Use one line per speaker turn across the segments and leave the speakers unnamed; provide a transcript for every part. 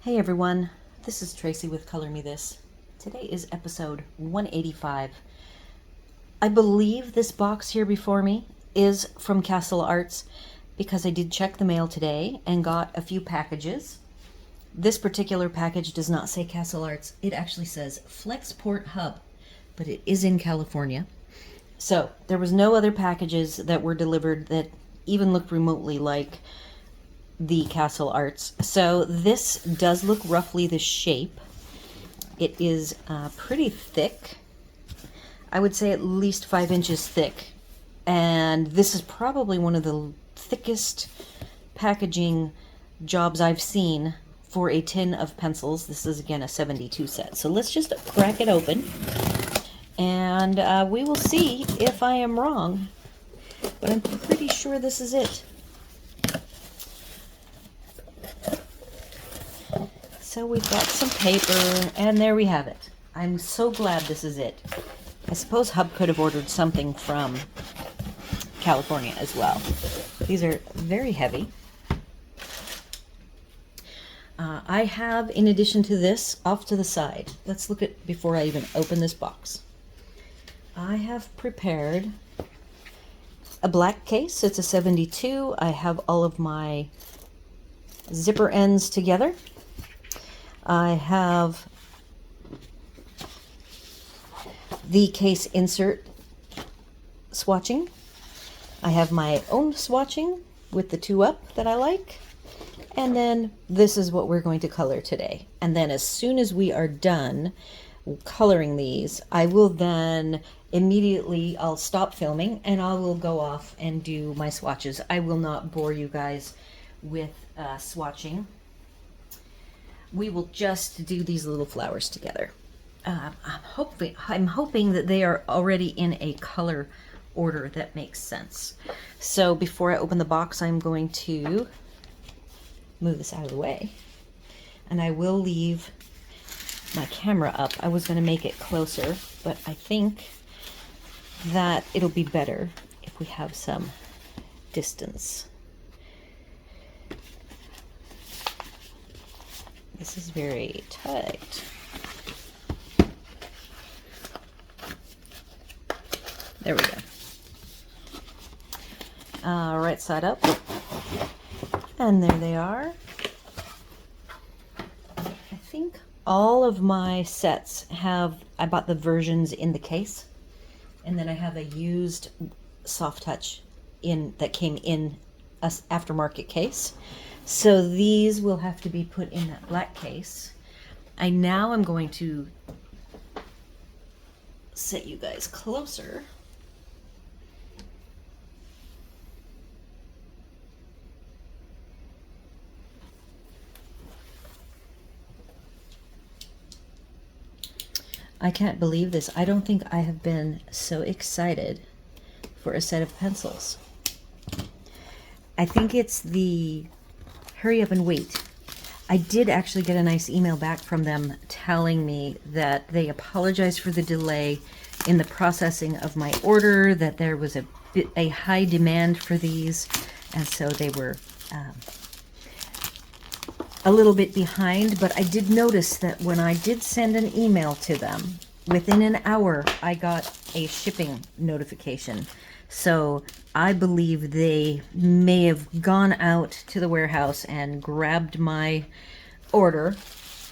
Hey everyone, this is Tracy with Color Me This. Today is episode 185. I believe this box here before me is from Castle Arts because I did check the mail today and got a few packages. This particular package does not say Castle Arts. It actually says Flexport Hub, but it is in California. So there was no other packages that were delivered that even looked remotely like the Castle Arts. So this does look roughly the shape. It is pretty thick. I would say at least 5 inches thick. And this is probably one of the thickest packaging jobs I've seen for a tin of pencils. This is again a 72 set. So let's just crack it open and we will see if I am wrong. But I'm pretty sure this is it. So we've got some paper, and there we have it. I'm so glad this is it. I suppose Hub could have ordered something from California as well. These are very heavy. I have, in addition to this, off to the side, let's look at, before I even open this box, I have prepared a black case. It's a 72. I have all of my zipper ends together. I have the case insert swatching. I have my own swatching with the 2-up that I like. And then this is what we're going to color today. And then as soon as we are done coloring these, I will then immediately, I'll stop filming and I will go off and do my swatches. I will not bore you guys with swatching. We will just do these little flowers together. I'm hoping that they are already in a color order that makes sense. So before I open the box, I'm going to move this out of the way, and I will leave my camera up. I was going to make it closer, but I think that it'll be better if we have some distance. This is very tight. There we go. Right side up. And there they are. I think all of my sets have, I bought the versions in the case. And then I have a used soft touch that came in a aftermarket case. So these will have to be put in that black case. Now I'm going to set you guys closer. I can't believe this. I don't think I have been so excited for a set of pencils. I think it's the hurry up and wait. I did actually get a nice email back from them telling me that they apologize for the delay in the processing of my order, that there was a high demand for these, and so they were a little bit behind. But I did notice that when I did send an email to them, within an hour I got a shipping notification. So I believe they may have gone out to the warehouse and grabbed my order.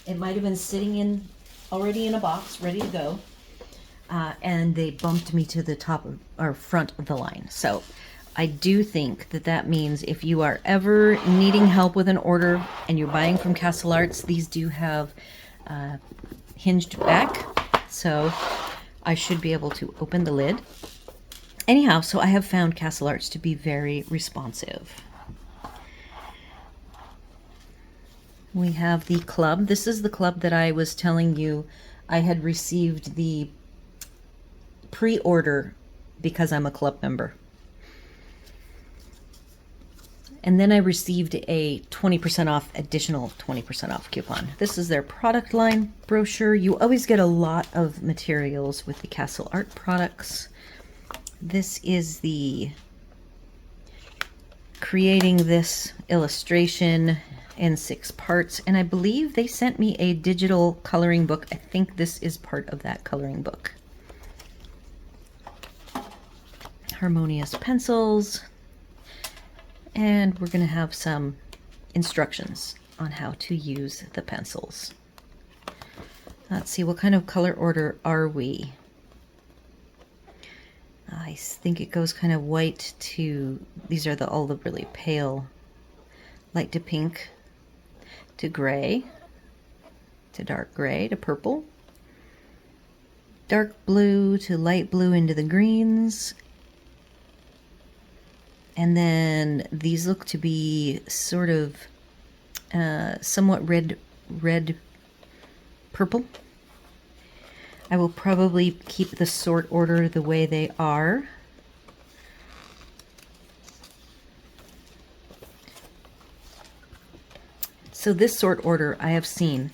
It might have been sitting already in a box, ready to go. And they bumped me to the top or front of the line. So I do think that means if you are ever needing help with an order and you're buying from Castle Arts, these do have hinged back. So I should be able to open the lid. Anyhow, so I have found Castle Arts to be very responsive. We have the club. This is the club that I was telling you I had received the pre-order because I'm a club member. And then I received a 20% off, additional 20% off coupon. This is their product line brochure. You always get a lot of materials with the Castle Art products. This is the creating this illustration in 6 parts, and I believe they sent me a digital coloring book. I think this is part of that coloring book. Harmonious pencils, and we're going to have some instructions on how to use the pencils. Let's see, what kind of color order are we? I think it goes kind of white to, these are all the really pale, light to pink, to gray, to dark gray, to purple, dark blue to light blue into the greens, and then these look to be sort of somewhat red purple. I will probably keep the sort order the way they are. So this sort order I have seen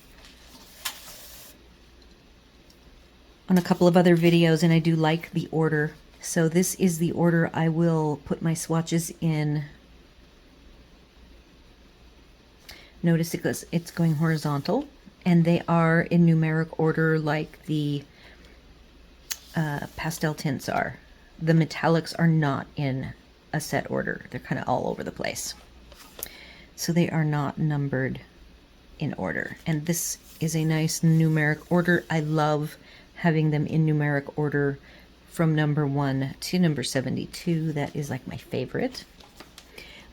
on a couple of other videos, and I do like the order. So this is the order I will put my swatches in. Notice it's going horizontal, and they are in numeric order like the pastel tints are. The metallics are not in a set order. They're kind of all over the place. So they are not numbered in order. And this is a nice numeric order. I love having them in numeric order from number 1 to number 72. That is like my favorite.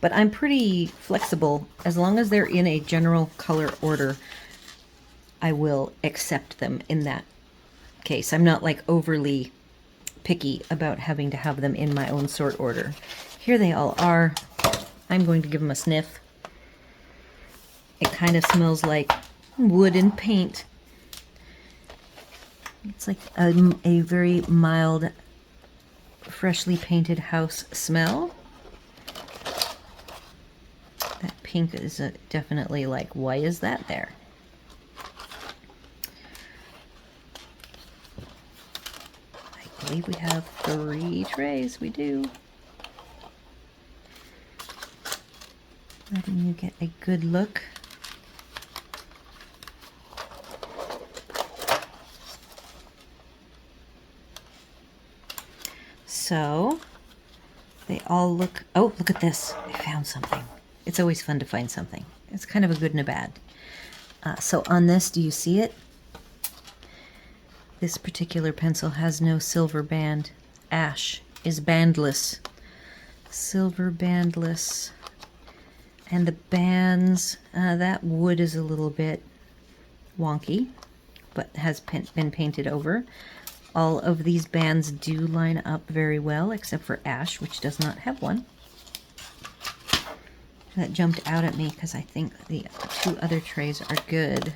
But I'm pretty flexible. As long as they're in a general color order, I will accept them in that case. I'm not like overly picky about having to have them in my own sort order. Here they all are. I'm going to give them a sniff. It kind of smells like wood and paint. It's like a very mild, freshly painted house smell. That pink is definitely like, why is that there? I believe we have 3 trays. We do. Letting you get a good look. So they all look, oh, look at this. I found something. It's always fun to find something. It's kind of a good and a bad. So on this, do you see it? This particular pencil has no silver band. Ash is bandless. Silver bandless. And the bands, that wood is a little bit wonky, but has been painted over. All of these bands do line up very well, except for Ash, which does not have one. That jumped out at me because I think the 2 other trays are good.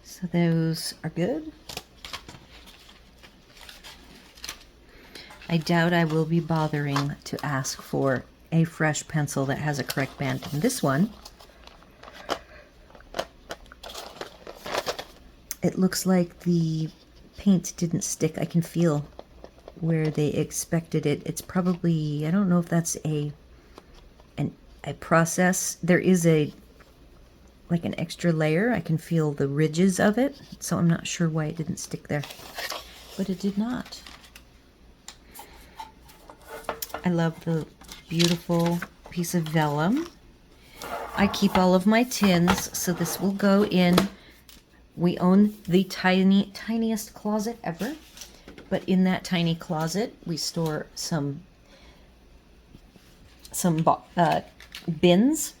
So those are good. I doubt I will be bothering to ask for a fresh pencil that has a correct band. And this one, it looks like the paint didn't stick. I can feel where they expected it. It's probably, I don't know if that's a process. There is like an extra layer. I can feel the ridges of it, so I'm not sure why it didn't stick there, but it did not. I love the beautiful piece of vellum. I keep all of my tins, so this will go in. We own the tiniest closet ever, but in that tiny closet we store some bins,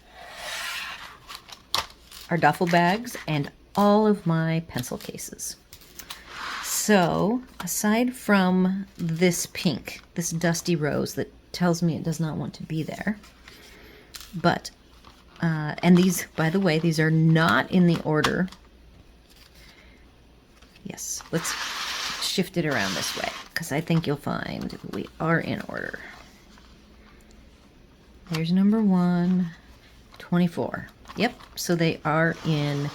our duffel bags, and all of my pencil cases. So aside from this pink, this dusty rose that tells me it does not want to be there, but and these, by the way, these are not in the order. Yes, let's shift it around this way because I think you'll find we are in order. There's number 1, 24. Yep, so they are in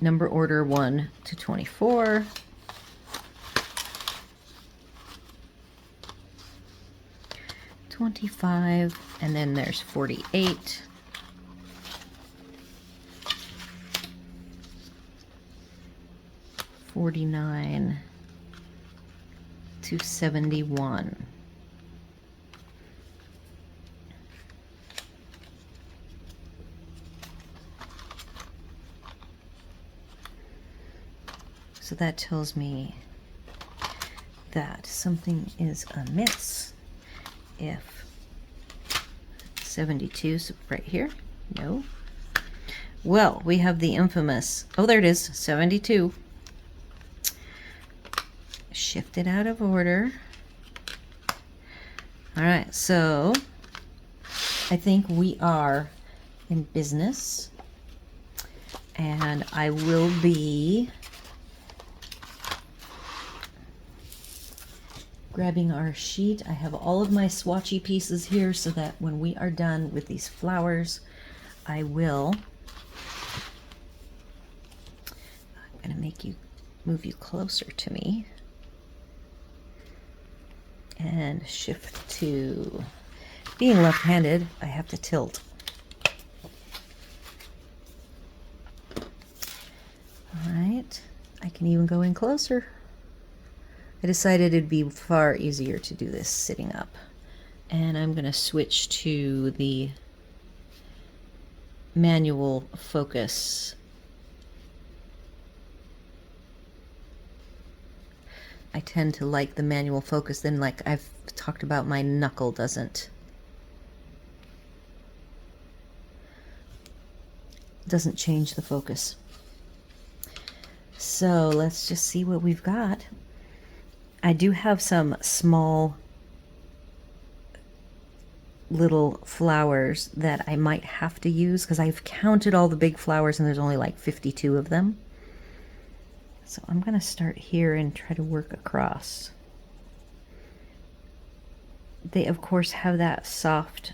number order 1 to 24. 25, and then there's 48. $49 to $71. So that tells me that something is amiss. If 72 is right here, no. Well, we have the infamous, oh, there it is, 72. Shifted out of order. All right, so I think we are in business, and I will be grabbing our sheet. I have all of my swatchy pieces here so that when we are done with these flowers, I will, I'm going to make you move you closer to me and shift to, being left-handed, I have to tilt. All right, I can even go in closer. I decided it'd be far easier to do this sitting up. And I'm going to switch to the manual focus. I tend to like the manual focus, then like I've talked about, my knuckle doesn't change the focus. So let's just see what we've got. I do have some small little flowers that I might have to use because I've counted all the big flowers and there's only like 52 of them. So I'm going to start here and try to work across. They of course have that soft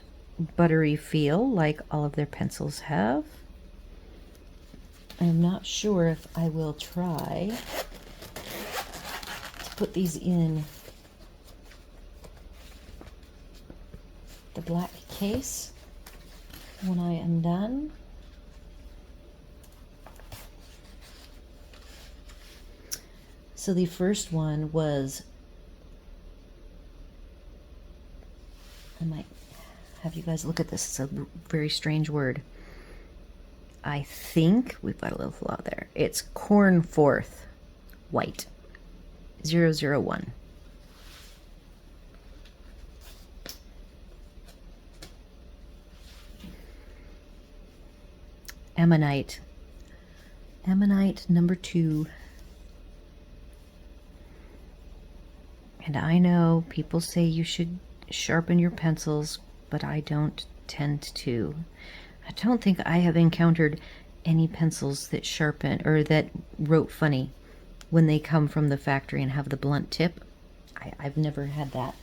buttery feel like all of their pencils have. I'm not sure if I will try to put these in the black case when I am done. So the first one was, I might have you guys look at this, it's a very strange word. I think we've got a little flaw there. It's Cornforth White 001. Ammonite number 2. And I know people say you should sharpen your pencils, but I don't tend to. I don't think I have encountered any pencils that sharpen or that wrote funny when they come from the factory and have the blunt tip. I've never had that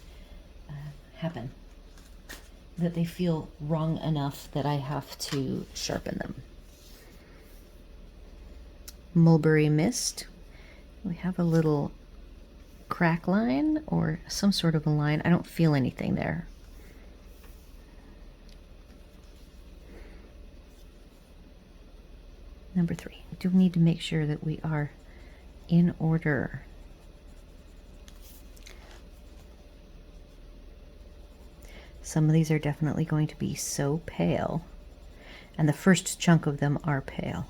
happen, that they feel wrong enough that I have to sharpen them. Mulberry Mist. We have a little crack line or some sort of a line. I don't feel anything there. Number 3. I do need to make sure that we are in order. Some of these are definitely going to be so pale, and the first chunk of them are pale.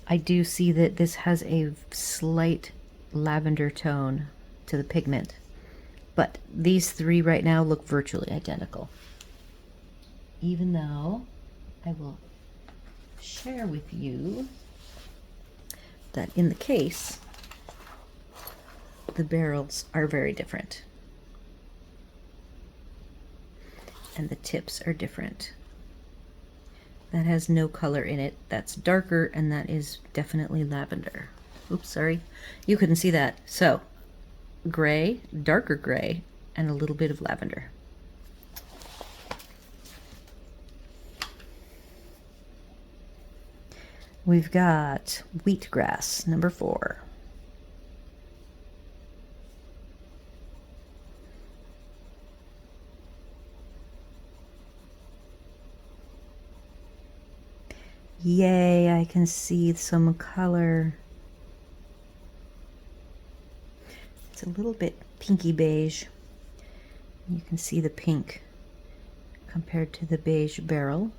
I do see that this has a slight lavender tone to the pigment, but these 3 right now look virtually identical. Even though I will share with you that in the case, the barrels are very different. And the tips are different. That has no color in it. That's darker, and that is definitely lavender. Oops, sorry. You couldn't see that. So, gray, darker gray, and a little bit of lavender. We've got Wheatgrass, number 4. Yay, I can see some color. It's a little bit pinky beige. You can see the pink compared to the beige barrel.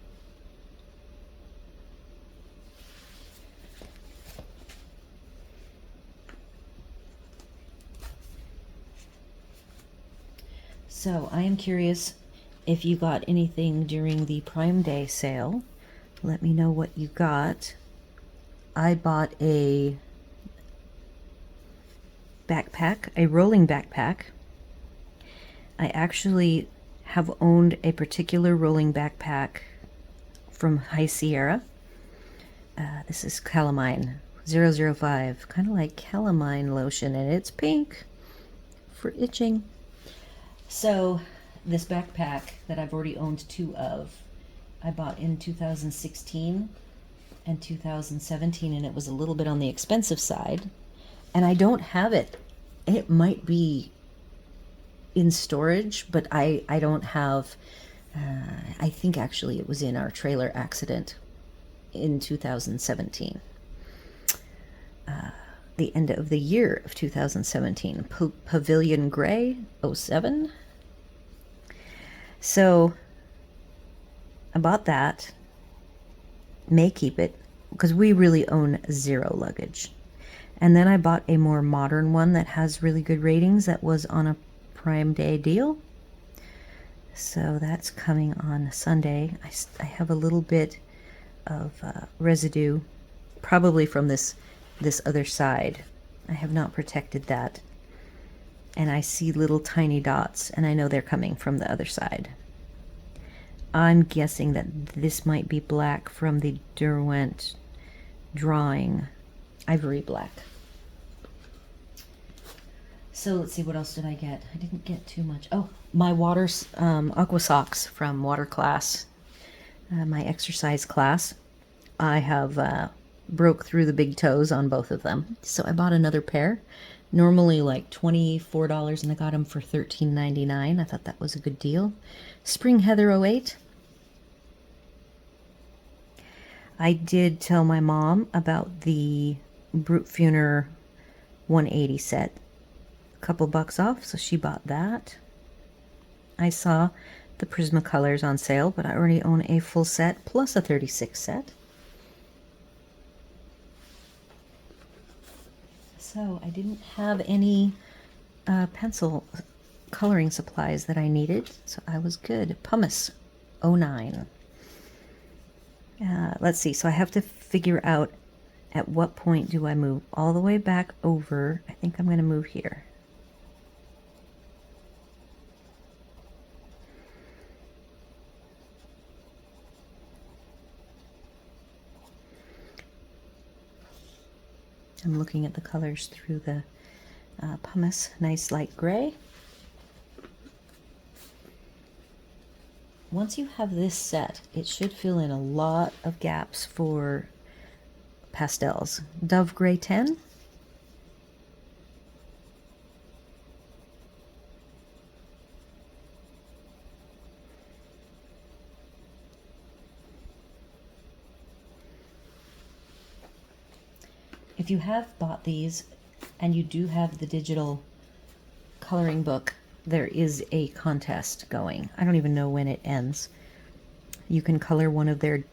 So I am curious if you got anything during the Prime Day sale. Let me know what you got. I bought a backpack, a rolling backpack. I actually have owned a particular rolling backpack from High Sierra. This is calamine 005, kind of like calamine lotion, and it's pink for itching. So this backpack that I've already owned 2 of, I bought in 2016 and 2017, and it was a little bit on the expensive side, and I don't have it. It might be in storage, but I don't have, I think actually it was in our trailer accident in 2017. The end of the year of 2017, Pavilion Gray 07. So I bought that, may keep it, because we really own 0 luggage. And then I bought a more modern one that has really good ratings that was on a Prime Day deal. So that's coming on Sunday. I have a little bit of residue, probably from this other side. I have not protected that. And I see little tiny dots, and I know they're coming from the other side. I'm guessing that this might be black from the Derwent drawing, ivory black. So let's see, what else did I get? I didn't get too much. Oh, my water aqua socks from water class, my exercise class. I have broke through the big toes on both of them, so I bought another pair. Normally like $24, and I got them for $13.99. I thought that was a good deal. Spring Heather 08. I did tell my mom about the Brute Funer 180 set. A couple bucks off, so she bought that. I saw the Prismacolors on sale, but I already own a full set plus a 36 set. So I didn't have any pencil coloring supplies that I needed, so I was good. Pumice 09. Let's see, so I have to figure out at what point do I move all the way back over. I think I'm going to move here. I'm looking at the colors through the pumice, nice light gray. Once you have this set, it should fill in a lot of gaps for pastels. Dove Gray 10. If you have bought these and you do have the digital coloring book, there is a contest going. I don't even know when it ends. You can color one of their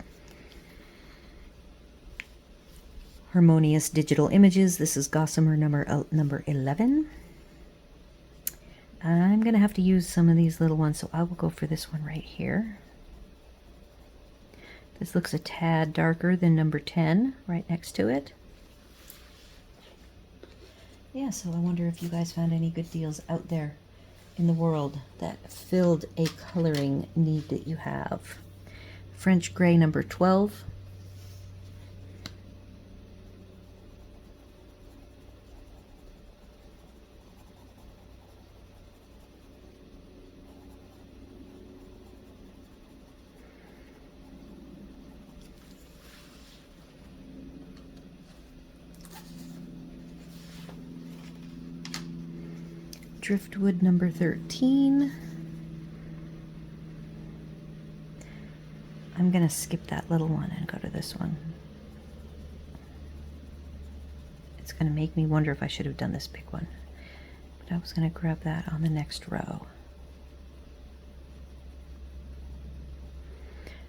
Harmonious digital images. This is Gossamer number 11. I'm going to have to use some of these little ones, so I will go for this one right here. This looks a tad darker than number 10, right next to it. Yeah, so I wonder if you guys found any good deals out there in the world that filled a coloring need that you have. French Gray number 12. Driftwood number 13. I'm going to skip that little one and go to this one. It's going to make me wonder if I should have done this big one. But I was going to grab that on the next row.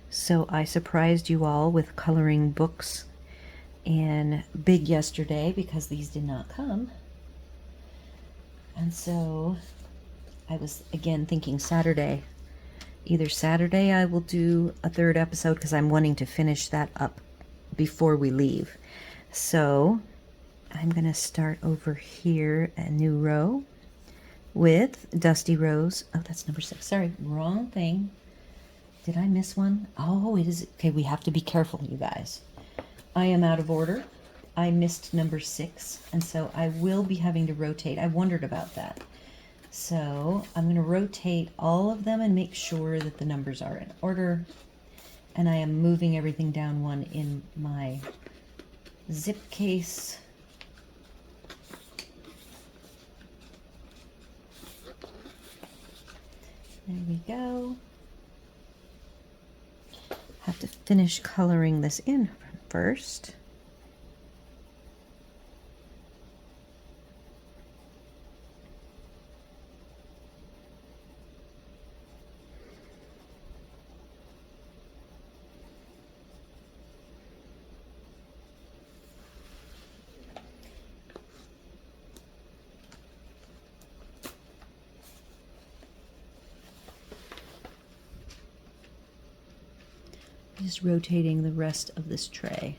So I surprised you all with coloring books and big yesterday because these did not come. And so I was again thinking Saturday. Either Saturday I will do a third episode because I'm wanting to finish that up before we leave. So I'm going to start over here, a new row with Dusty Rose. Oh, that's number 6. Sorry, wrong thing. Did I miss one? Oh, it is. Okay, we have to be careful, you guys. I am out of order. I missed number 6, and so I will be having to rotate. I wondered about that. So I'm going to rotate all of them and make sure that the numbers are in order. And I am moving everything down one in my zip case. There we go. Have to finish coloring this in first. Just rotating the rest of this tray.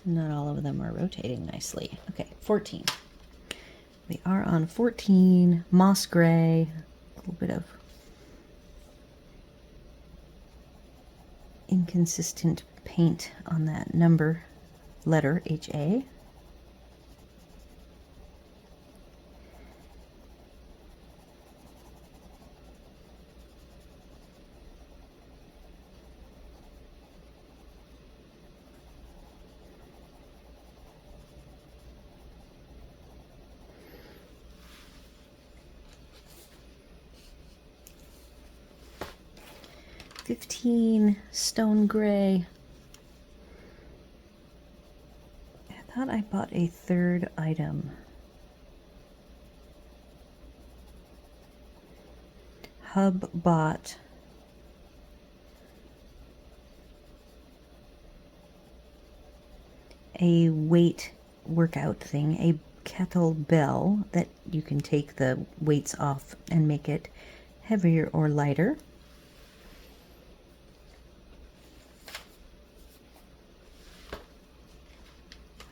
Not all of them are rotating nicely. Okay, 14. We are on 14, moss gray, a little bit of inconsistent paint on that number letter, HA. Stone gray. I thought I bought a third item. Hub bought a weight workout thing, a kettlebell that you can take the weights off and make it heavier or lighter.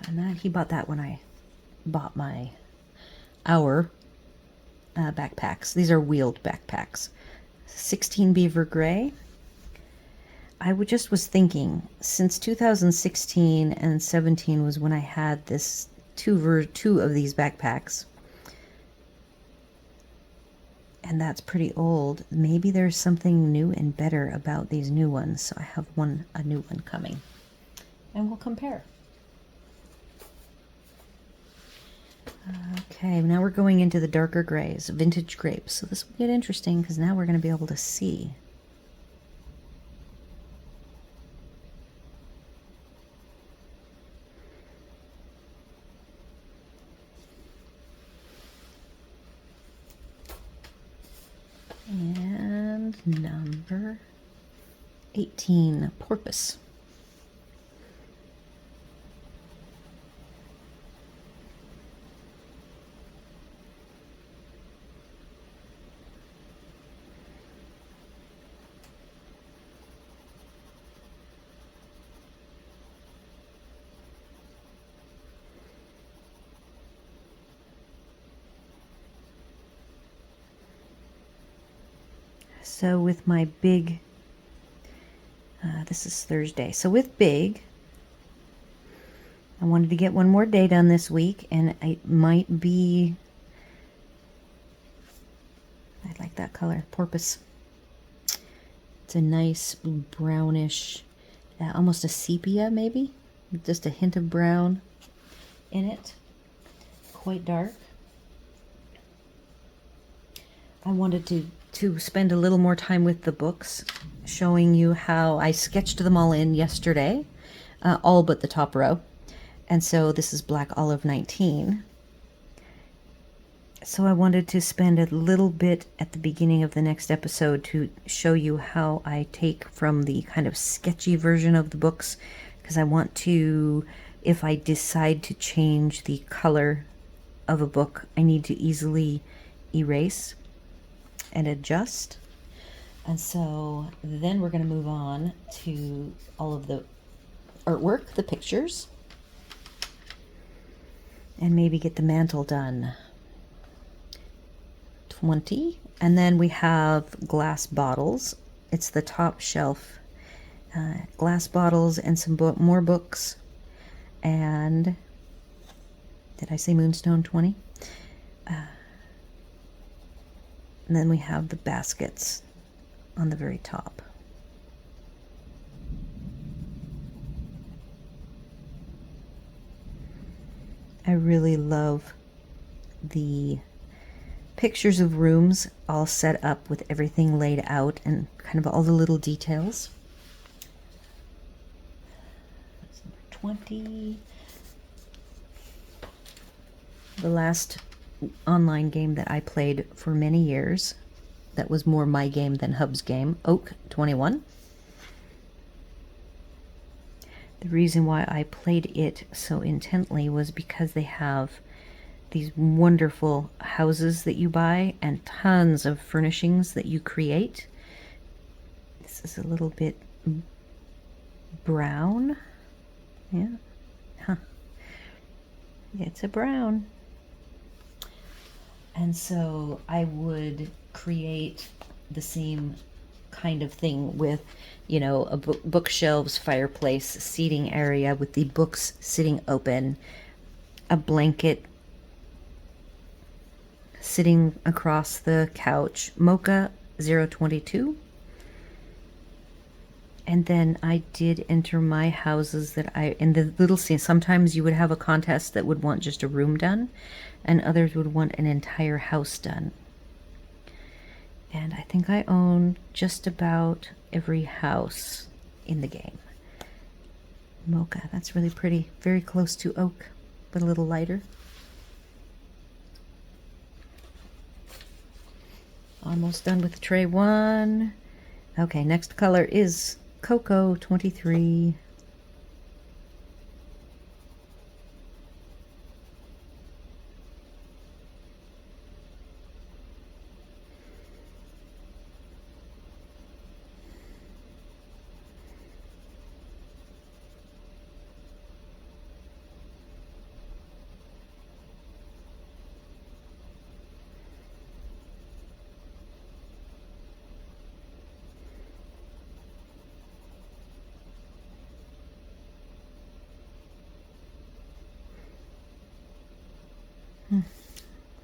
And that he bought that when I bought our backpacks. These are wheeled backpacks. 16 beaver gray. I just was thinking, since 2016 and 17 was when I had this two of these backpacks, and that's pretty old. Maybe there's something new and better about these new ones. So I have a new one coming, and we'll compare. Okay, now we're going into the darker grays, vintage grapes. So this will get interesting because now we're going to be able to see. And number 18, porpoise. So with my big, this is Thursday. So with big, I wanted to get one more day done this week, and it might be, I like that color, porpoise. It's a nice brownish, almost a sepia maybe, just a hint of brown in it, quite dark. I wanted to to spend a little more time with the books, showing you how I sketched them all in yesterday, all but the top row. And so this is Black Olive 19. So I wanted to spend a little bit at the beginning of the next episode to show you how I take from the kind of sketchy version of the books, because I want to, if I decide to change the color of a book, I need to easily erase and adjust. And so then we're going to move on to all of the artwork, the pictures, and maybe get the mantle done. 20. And then we have glass bottles. It's the top shelf. Glass bottles and some more books. And did I say Moonstone 20? And then we have the baskets on the very top. I really love the pictures of rooms all set up with everything laid out and kind of all the little details. That's number 20. The last online game that I played for many years, that was more my game than Hub's game, Oak 21. The reason why I played it so intently was because they have these wonderful houses that you buy and tons of furnishings that you create. This is a little bit brown. Yeah. Huh. It's a brown. And so I would create the same kind of thing with, you know, a bookshelves, fireplace, seating area with the books sitting open, a blanket sitting across the couch, Mocha 022. And then I did enter my houses that in the little scene, sometimes you would have a contest that would want just a room done, and others would want an entire house done. And I think I own just about every house in the game. Mocha, that's really pretty. Very close to Oak, but a little lighter. Almost done with tray 1. Okay, next color is Cocoa 23.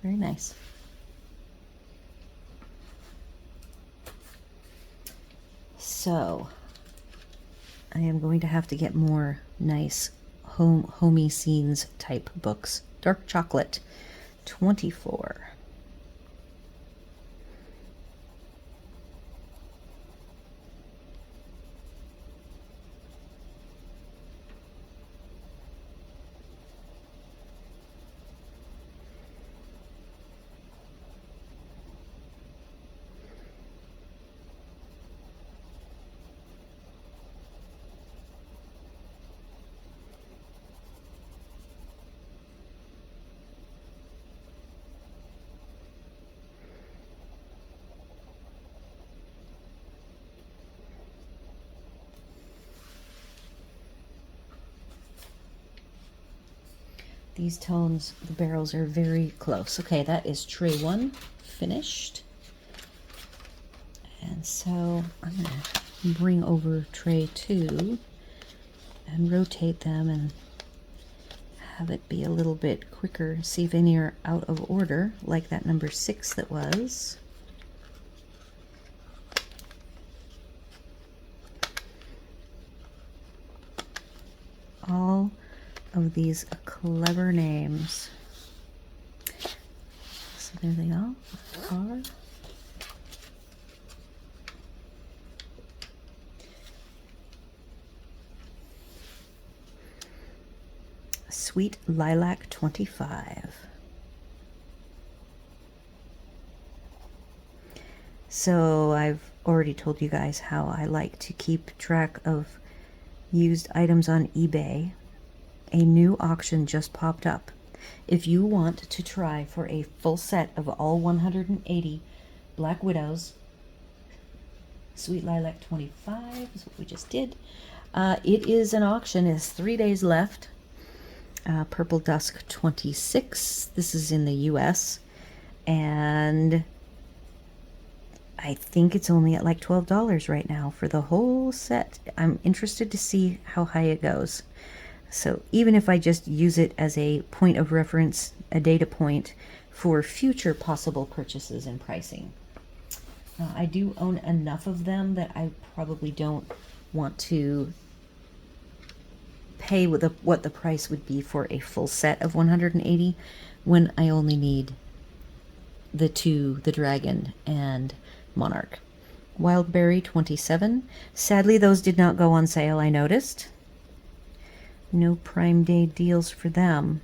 Very nice. So I am going to have to get more nice homey scenes type books. Dark Chocolate 24. These tones, the barrels are very close. Okay, that is tray 1 finished. And so I'm going to bring over tray 2 and rotate them and have it be a little bit quicker. See if any are out of order, like that number 6 that was. All of these clever names. So there they all are. Sweet Lilac 25. So I've already told you guys how I like to keep track of used items on eBay. A new auction just popped up. If you want to try for a full set of all 180 Black Widows, Sweet Lilac 25 is what we just did. It is an auction. It has 3 days left. Purple Dusk 26. This is in the US. And I think it's only at like $12 right now for the whole set. I'm interested to see how high it goes. So even if I just use it as a point of reference, a data point for future possible purchases and pricing. I do own enough of them that I probably don't want to pay with what the price would be for a full set of 180 when I only need the two, the Dragon and Monarch. Wildberry 27. Sadly, those did not go on sale, I noticed. No Prime Day deals for them,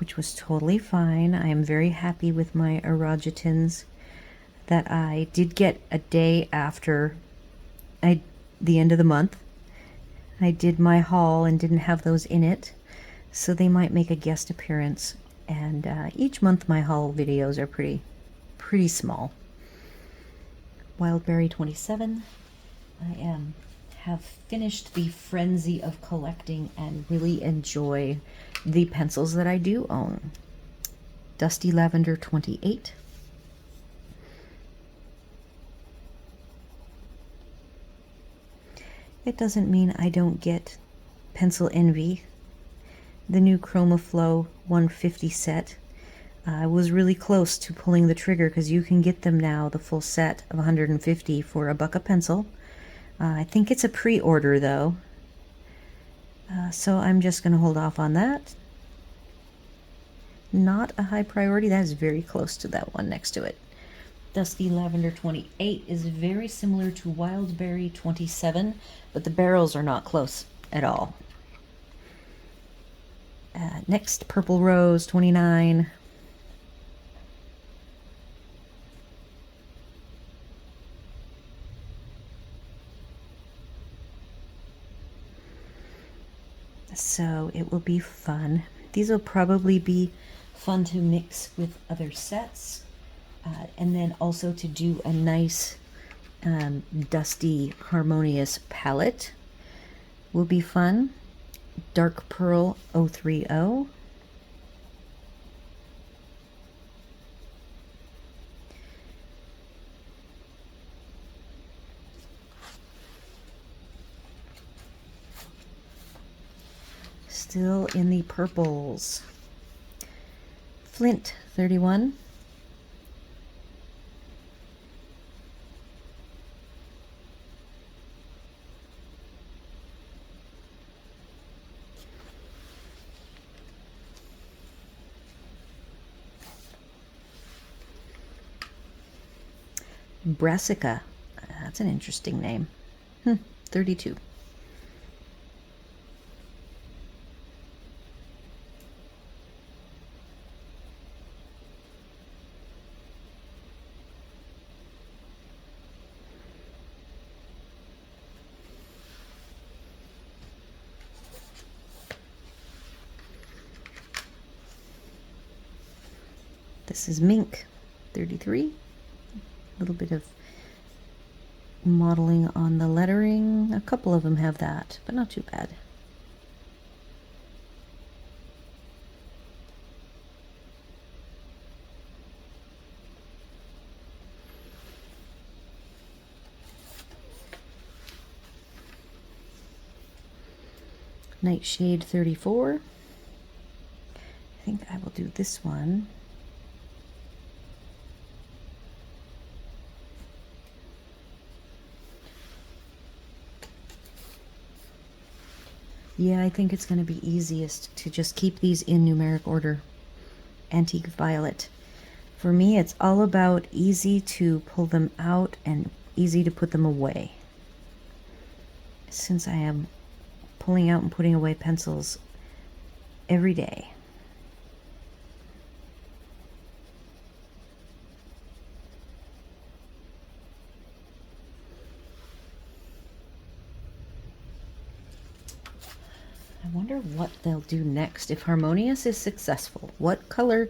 which was totally fine. I am very happy with my Erogitins that I did get a day after the end of the month. I did my haul and didn't have those in it, so they might make a guest appearance. And each month my haul videos are pretty small. Wildberry 27. I have finished the frenzy of collecting and really enjoy the pencils that I do own. Dusty Lavender 28. It doesn't mean I don't get pencil envy. The new Chroma Flow 150 set. I was really close to pulling the trigger because you can get them now, the full set of 150 for $1 a pencil. I think it's a pre-order though, so I'm just going to hold off on that. Not a high priority. That is very close to that one next to it. Dusty Lavender 28 is very similar to Wildberry 27, but the barrels are not close at all. Next, Purple Rose 29. So it will be fun. These will probably be fun to mix with other sets, and then also to do a nice dusty harmonious palette will be fun. Dark Pearl 030. Still in the purples. Flint 31. Brassica. That's an interesting name. 32. This is Mink 33. A little bit of modeling on the lettering. A couple of them have that, but not too bad. Nightshade 34. I think I will do this one. Yeah, I think it's going to be easiest to just keep these in numeric order. Antique Violet. For me, it's all about easy to pull them out and easy to put them away. Since I am pulling out and putting away pencils every day. I wonder what they'll do next. If Harmonious is successful, what color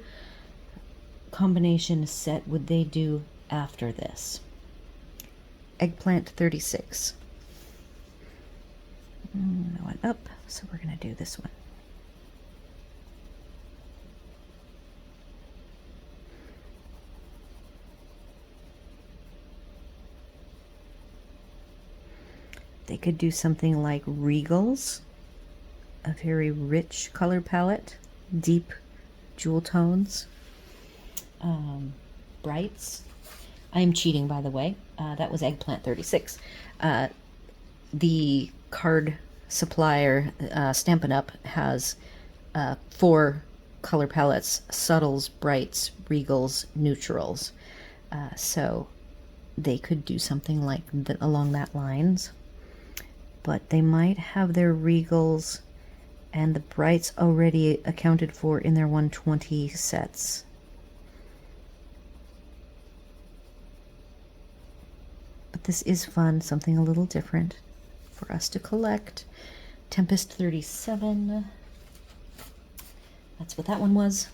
combination set would they do after this? Eggplant 36. That went up, so we're going to do this one. They could do something like Regals, a very rich color palette, deep jewel tones. Brights. I am cheating, by the way. That was Eggplant 36. The card supplier, Stampin' Up, has 4 color palettes: subtles, brights, regals, neutrals. So they could do something like along that lines. But they might have their regals and the brights already accounted for in their 120 sets. But this is fun, something a little different for us to collect. Tempest 37. That's what that one was.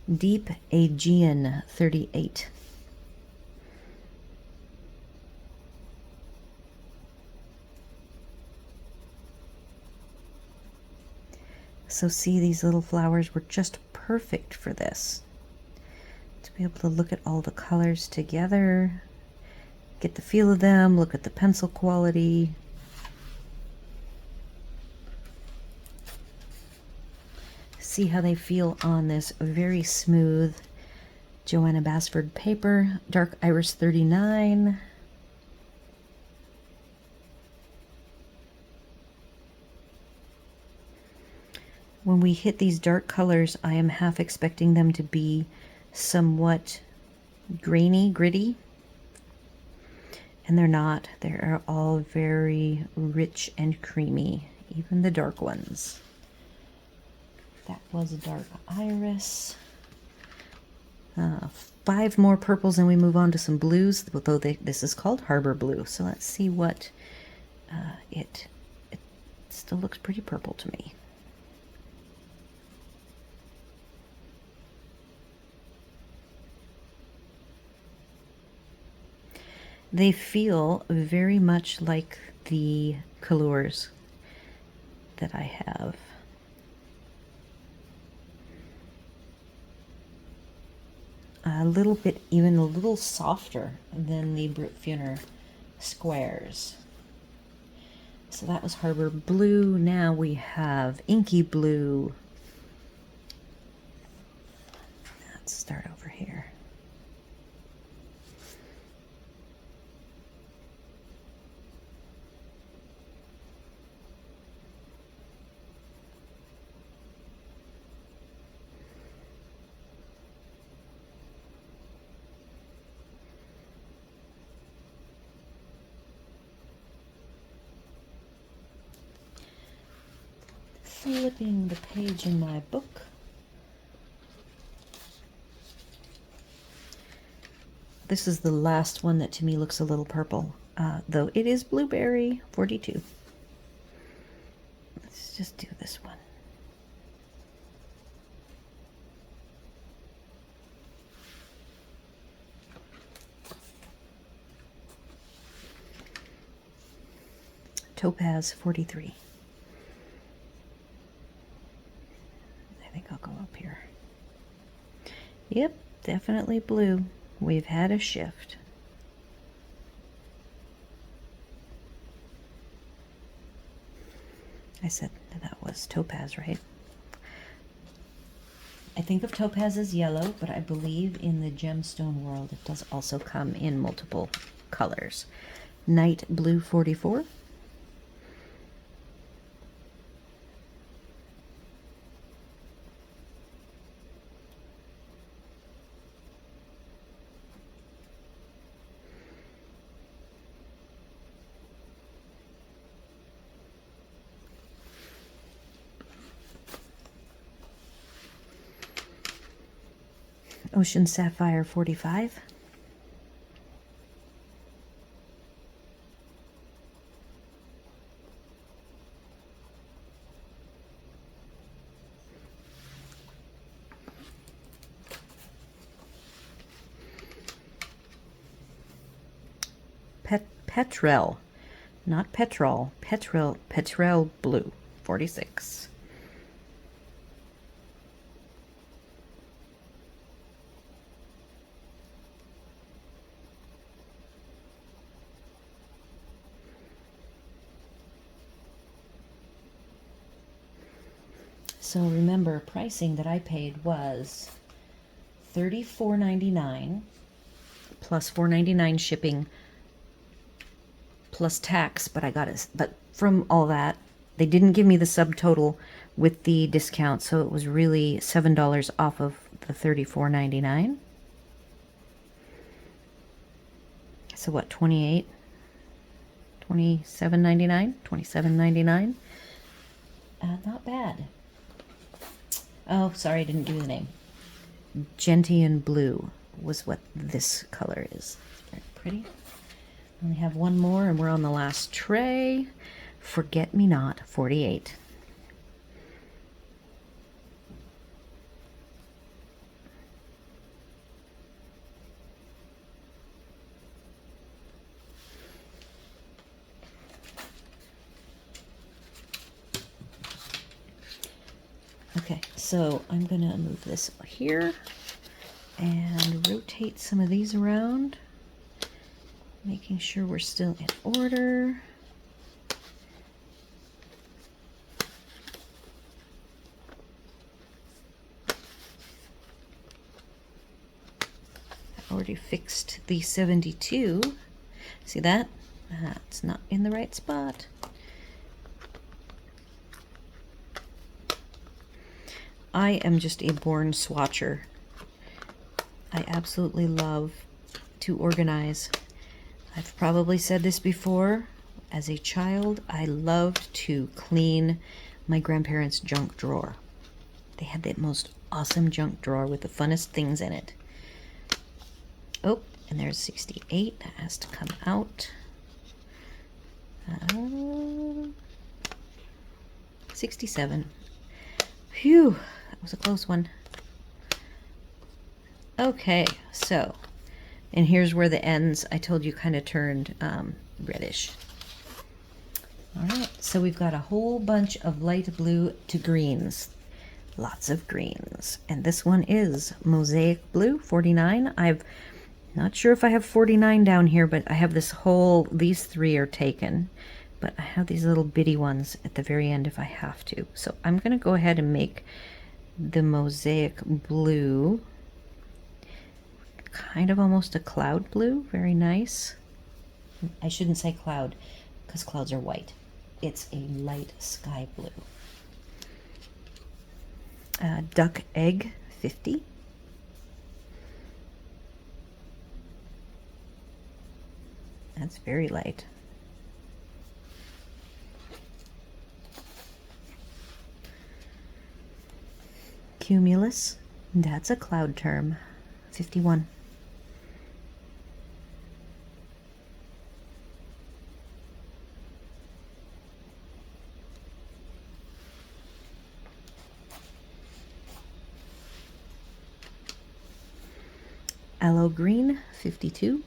Deep Aegean 38. So see, these little flowers were just perfect for this. To be able to look at all the colors together, get the feel of them, look at the pencil quality. See how they feel on this very smooth Johanna Basford paper. Dark Iris 39. When we hit these dark colors, I am half expecting them to be somewhat grainy, gritty. And they're not. They're all very rich and creamy, even the dark ones. That was a Dark Iris. 5 more purples and we move on to some blues, although this is called Harbor Blue. So let's see what it still looks pretty purple to me. They feel very much like the colors that I have. A little bit, even a little softer than the Brute Funer squares. So that was Harbor Blue. Now we have Inky Blue. Let's start over here. Flipping the page in my book. This is the last one that to me looks a little purple, though it is Blueberry 42. Let's just do this one. Topaz 43. I think I'll go up here. Yep, definitely blue. We've had a shift. I said that was topaz, right? I think of topaz as yellow, but I believe in the gemstone world it does also come in multiple colors. Night Blue 44. Ocean Sapphire 45. Petrel, not petrol, Petrel Blue 46. So remember, pricing that I paid was $34.99 plus $4.99 shipping plus tax, but from all that, they didn't give me the subtotal with the discount, so it was really $7 off of the $34.99. So what, $27.99? Not bad. Oh, sorry, I didn't do the name. Gentian Blue was what this color is. Very pretty. Only have one more and we're on the last tray. Forget Me Not 48. Okay, so I'm gonna move this here and rotate some of these around, making sure we're still in order. I already fixed the 72. See that? It's not in the right spot. I am just a born swatcher. I absolutely love to organize. I've probably said this before. As a child, I loved to clean my grandparents' junk drawer. They had the most awesome junk drawer with the funnest things in it. Oh, and there's 68. That has to come out. 67. Phew, that was a close one. Okay, so, and here's where the ends, I told you, kind of turned reddish. All right, so we've got a whole bunch of light blue to greens. Lots of greens. And this one is Mosaic Blue 49. I'm not sure if I have 49 down here, but I have these three are taken. But I have these little bitty ones at the very end if I have to. So I'm going to go ahead and make the Mosaic Blue kind of almost a cloud blue. Very nice. I shouldn't say cloud because clouds are white. It's a light sky blue. Duck Egg 50. That's very light. Cumulus, that's a cloud term. 51. Aloe Green 52.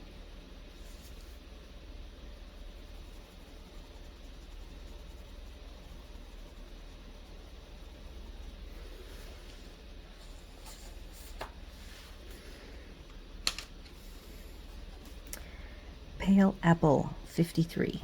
Pale Apple 53.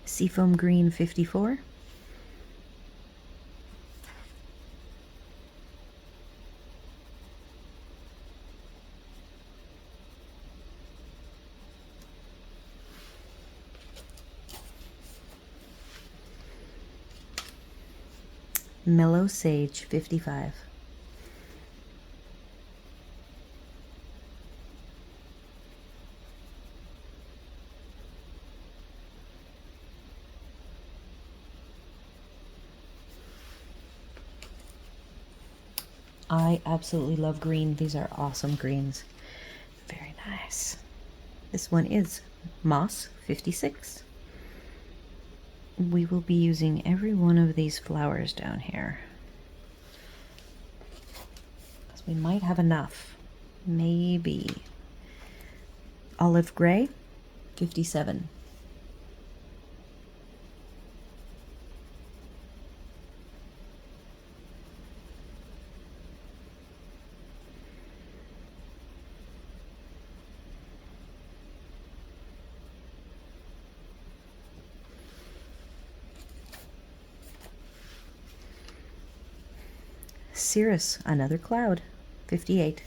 Seafoam Green 54. Mellow Sage 55. I absolutely love green. These are awesome greens. Very nice. This one is Moss 56. We will be using every one of these flowers down here. So we might have enough. Maybe. Olive Gray 57. Cirrus, Another Cloud 58.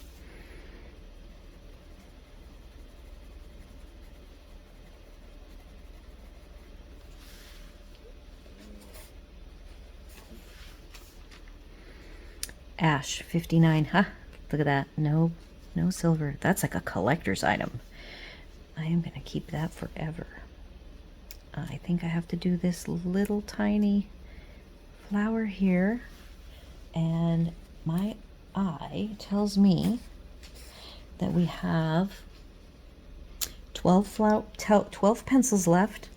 Ash 59. Huh, look at that. No silver. That's like a collector's item. I am going to keep that forever. I think I have to do this little tiny flower here, and my eye tells me that we have 12 pencils left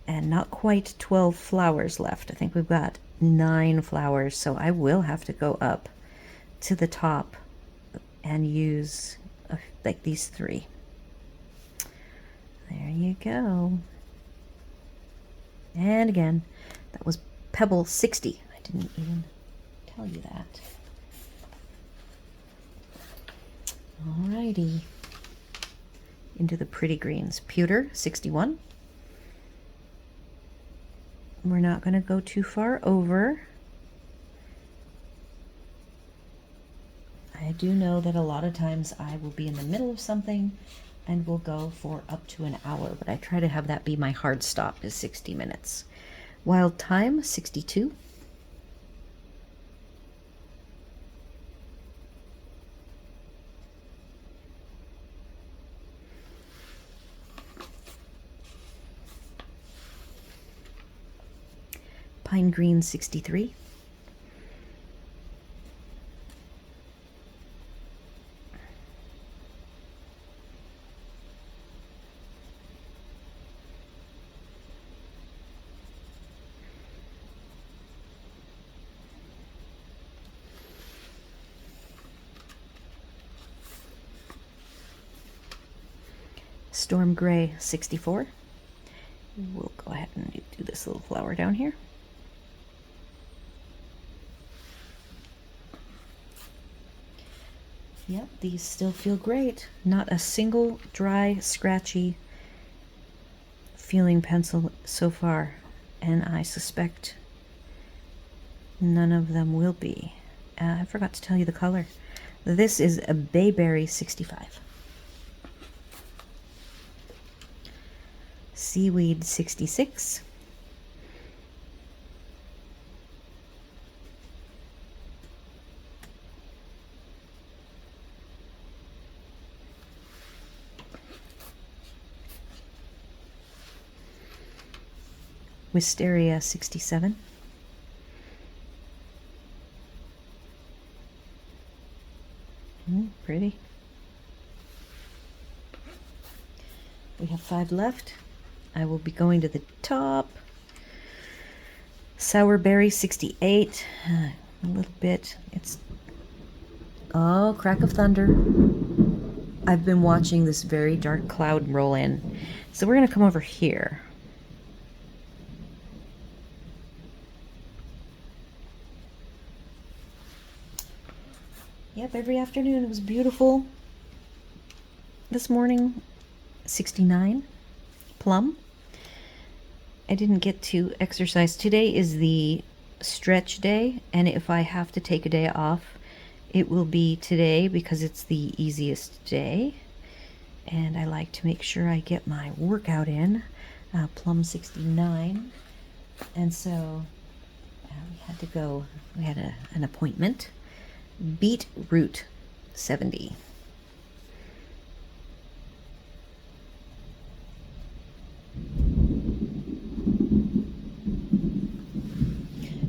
and not quite 12 flowers left. I think we've got 9 flowers, so I will have to go up to the top and use like these 3. There you go. And again, that was Pebble 60. I didn't even tell you that. Alrighty. Into the pretty greens. Pewter 61. We're not going to go too far over. I do know that a lot of times I will be in the middle of something and we'll go for up to an hour, but I try to have that be my hard stop, is 60 minutes. Wild Thyme 62. Pine Green 63. Storm Gray 64. We'll go ahead and do this little flower down here. Yep, these still feel great. Not a single dry, scratchy feeling pencil so far, and I suspect none of them will be. I forgot to tell you the color. This is a Bayberry 65. Seaweed 66. Wisteria 67. Pretty. We have 5 left. I will be going to the top. Sourberry 68. A little bit. It's... Oh, crack of thunder. I've been watching this very dark cloud roll in. So we're going to come over here. Yep, every afternoon it was beautiful. This morning, 69. Plum. I didn't get to exercise. Today is the stretch day, and if I have to take a day off, it will be today because it's the easiest day. And I like to make sure I get my workout in. Plum 69. And so we had to go, we had an appointment. Beetroot 70.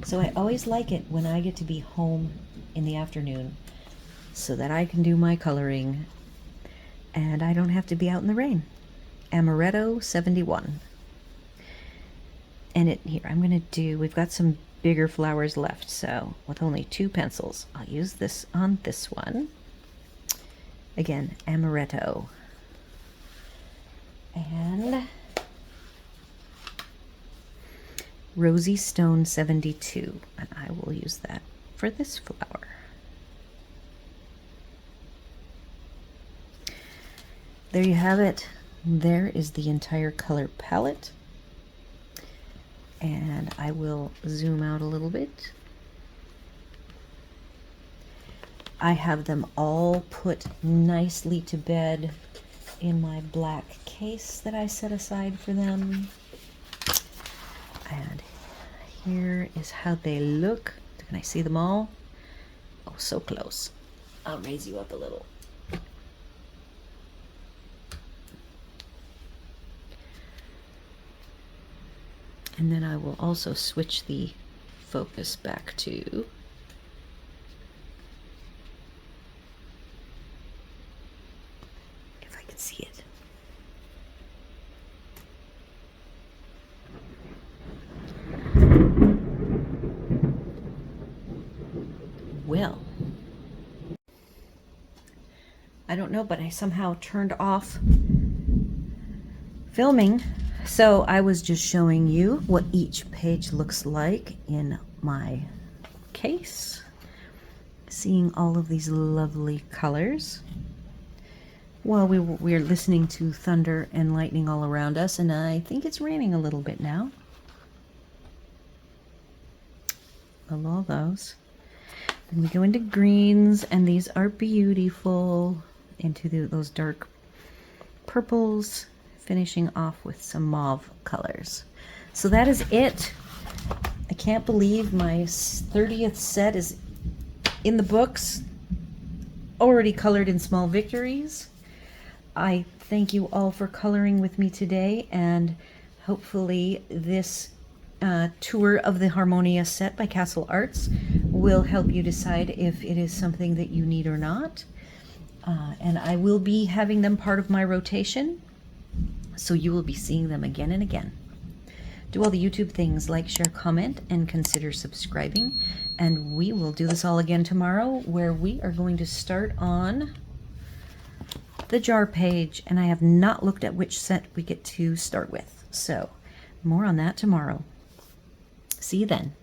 So I always like it when I get to be home in the afternoon so that I can do my coloring and I don't have to be out in the rain. Amaretto 71. And here, I'm going to do, we've got some bigger flowers left, so with only 2 pencils, I'll use this on this one. Again, Amaretto. And Rosy Stone 72, and I will use that for this flower. There you have it. There is the entire color palette. And I will zoom out a little bit. I have them all put nicely to bed in my black case that I set aside for them. And here is how they look. Can I see them all? Oh, so close. I'll raise you up a little. And then I will also switch the focus back to if I can see it. Well, I don't know, but I somehow turned off filming. So I was just showing you what each page looks like in my case. Seeing all of these lovely colors. Well, we're listening to thunder and lightning all around us, and I think it's raining a little bit now. Love all those. Then we go into greens, and these are beautiful. Into those dark purples, finishing off with some mauve colors. So that is it. I can't believe my 30th set is in the books, already colored in Small Victories. I thank you all for coloring with me today, and hopefully this tour of the Harmonious set by Castle Arts will help you decide if it is something that you need or not. And I will be having them part of my rotation, so you will be seeing them again and again. Do all the YouTube things, like, share, comment, and consider subscribing. And we will do this all again tomorrow, where we are going to start on the jar page. And I have not looked at which set we get to start with. So more on that tomorrow. See you then.